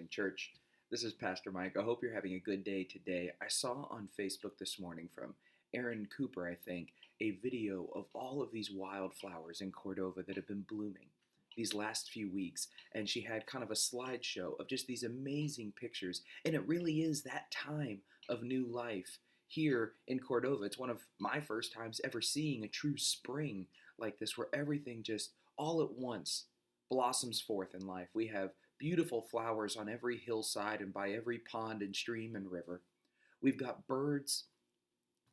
Morning Church. This is Pastor Mike. I hope you're having a good day today. I saw on Facebook this morning from Aaron Cooper, I think, a video of all of these wildflowers in Cordova that have been blooming these last few weeks. And she had kind of a slideshow of just these amazing pictures. And it really is that time of new life here in Cordova. It's one of my first times ever seeing a true spring like this, where everything just all at once blossoms forth in life. We have beautiful flowers on every hillside and by every pond and stream and river. We've got birds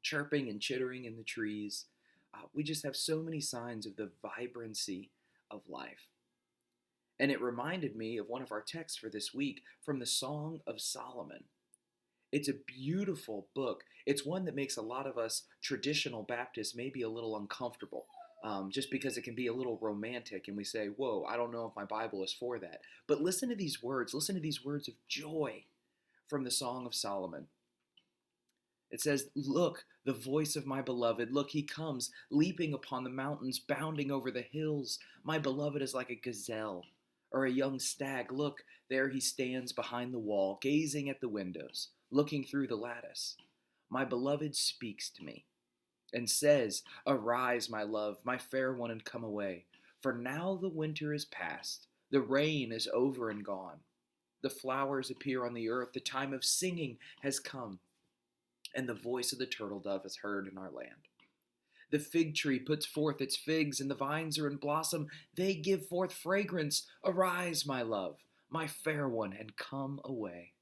chirping and chittering in the trees. We just have so many signs of the vibrancy of life. And it reminded me of one of our texts for this week from the Song of Solomon. It's a beautiful book. It's one that makes a lot of us traditional Baptists maybe a little uncomfortable. Just because it can be a little romantic and we say, whoa, I don't know if my Bible is for that. But listen to these words of joy from the Song of Solomon. It says, "Look, the voice of my beloved. Look, he comes, leaping upon the mountains, bounding over the hills. My beloved is like a gazelle or a young stag. Look, there he stands behind the wall, gazing at the windows, looking through the lattice. My beloved speaks to me and says, 'Arise, my love, my fair one, and come away. For now the winter is past, the rain is over and gone. The flowers appear on the earth, the time of singing has come, and the voice of the turtle dove is heard in our land. The fig tree puts forth its figs, and the vines are in blossom. They give forth fragrance. Arise, my love, my fair one, and come away.'"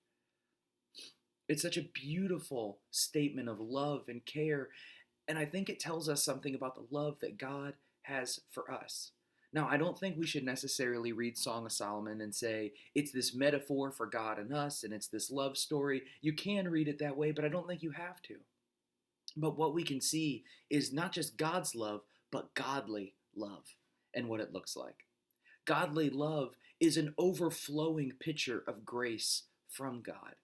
It's such a beautiful statement of love and care. And I think it tells us something about the love that God has for us. Now, I don't think we should necessarily read Song of Solomon and say it's this metaphor for God and us and it's this love story. You can read it that way, but I don't think you have to. But what we can see is not just God's love, but godly love and what it looks like. Godly love is an overflowing picture of grace from God.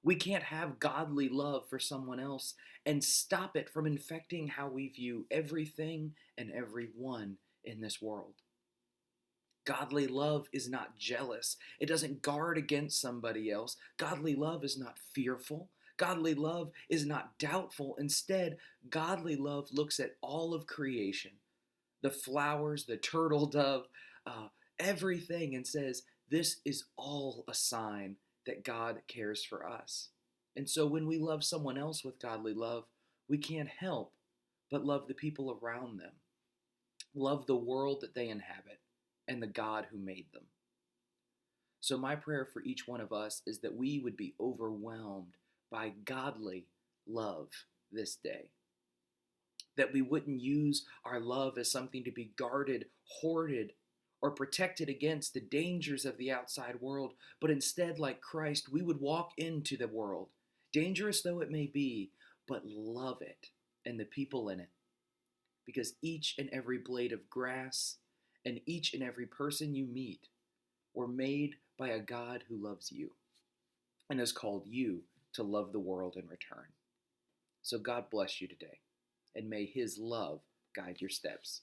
We can't have godly love for someone else and stop it from infecting how we view everything and everyone in this world. Godly love is not jealous. It doesn't guard against somebody else. Godly love is not fearful. Godly love is not doubtful. Instead, godly love looks at all of creation, the flowers, the turtle dove, everything, and says, this is all a sign that God cares for us. And so when we love someone else with godly love, we can't help but love the people around them, love the world that they inhabit, and the God who made them. So my prayer for each one of us is that we would be overwhelmed by godly love this day. That we wouldn't use our love as something to be guarded, hoarded, or protected against the dangers of the outside world, but instead, like Christ, we would walk into the world, dangerous though it may be, but love it and the people in it. Because each and every blade of grass and each and every person you meet were made by a God who loves you and has called you to love the world in return. So God bless you today, and may his love guide your steps.